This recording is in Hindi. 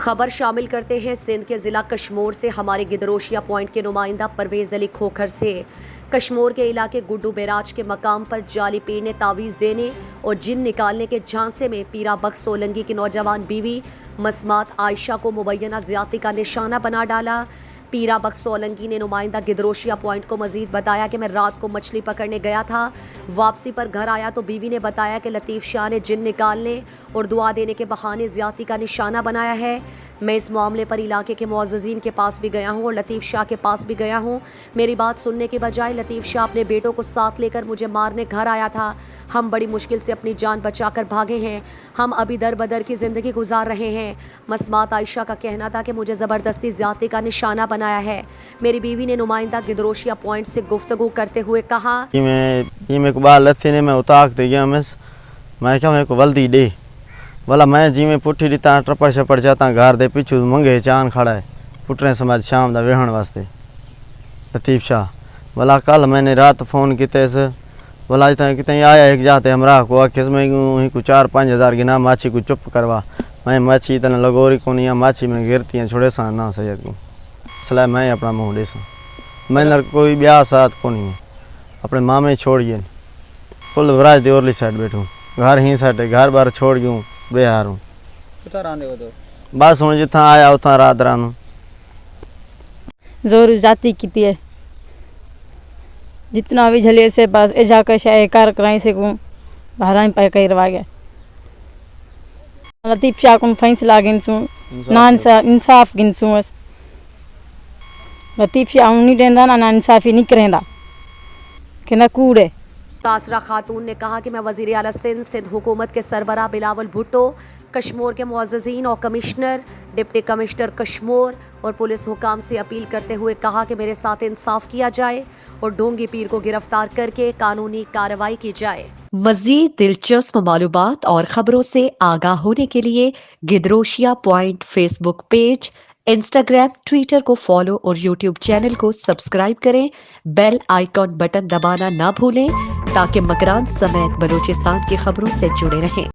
खबर शामिल करते हैं सिंध के जिला कश्मोर से। हमारे गिदरोशिया पॉइंट के नुमाइंदा परवेज अली खोखर से। कश्मोर के इलाके गुड्डू बैराज के मकाम पर जाली पीर ने तावीज़ देने और जिन निकालने के झांसे में पीरा बख्श सोलंगी की नौजवान बीवी मसमात आयशा को मुबैना ज्यादती का निशाना बना डाला। पीरा बख्श सोलंगी ने नुमाइंदा गिदरोशिया पॉइंट को मजीद बताया कि मैं रात को मछली पकड़ने गया था, वापसी पर घर आया तो बीवी ने बताया कि लतीफ़ शाह ने जिन निकालने और दुआ देने के बहाने ज्यादती का निशाना बनाया है। मैं इस मामले पर इलाके के मुअज़्ज़िज़ीन के पास भी गया हूँ और लतीफ़ शाह के पास भी गया हूँ। मेरी बात सुनने के बजाय लतीफ़ शाह अपने बेटों को साथ लेकर मुझे मारने घर आया था। हम बड़ी मुश्किल से अपनी जान बचाकर भागे हैं। हम अभी दर बदर की ज़िंदगी गुजार रहे हैं। मसमात आयशा का कहना था कि मुझे ज़बरदस्ती ज़्यादती का निशाना बनाया है। मेरी बीवी ने नुमाइंदा गिदरोशिया पॉइंट से गुफ्तगू करते हुए कहा कि मैं उताक दे गया मैं क्या मेरे को वल्दी दे बोला मैं जी में पुट्ठी दिता टप्पड़ छप्पड़ जाता घर दे पिछू मंगे चान खड़ा है पुटने समाज शाम का वेहण वास्ते। लतीफ़ शाह बोला कल मैंने रात फ़ोन किते से बोला इतना कितने आया एक जाते हमरा को आखिस में को 4-5 हज़ार गिना माछी को चुप करवा मैं माछी इतना लगोरी को नहीं माछी में गिरती हैं छोड़े सा ना सैयद को सलाह मैं अपना मुँह दे सा मैं कोई ब्याह साथ को नहीं है अपने मामे छोड़िए फुल वराज देवरली साइड बैठूँ घर ही साइड घर बार छोड़ गयूँ बेहार हूँ बस हूँ जितना आया उतना रात रानू जोर जाती की है जितना भी झले से बस एजा का शाय कार कराई से को बहराई पाए कई रवा गया। लतीफ़ शाह को फैसला गिनसू ना इंसाफ गिनसू बस लतीफ़ शाह नहीं देंदा ना इंसाफी नहीं करेंदा कहना कूड़े। तासरा खातून ने कहा कि मैं वज़ीर आला सिंध हुकूमत के सरबराह बिलावल भुट्टो, कश्मोर के मुअज़्ज़िज़ीन और कमिश्नर, डिप्टी कमिश्नर कश्मोर और पुलिस हुकाम से अपील करते हुए कहा कि मेरे साथ इंसाफ किया जाए और ढोंगी पीर को गिरफ्तार करके कानूनी कार्रवाई की जाए। मज़ीद दिलचस्प मालूमात और खबरों से आगाह होने के लिए Gedrosia point Facebook page, Instagram, Twitter को फॉलो और यूट्यूब चैनल को सब्सक्राइब करें। बेल आइकॉन बटन दबाना ना भूलें ताकि मकरान समेत बलूचिस्तान की खबरों से जुड़े रहें।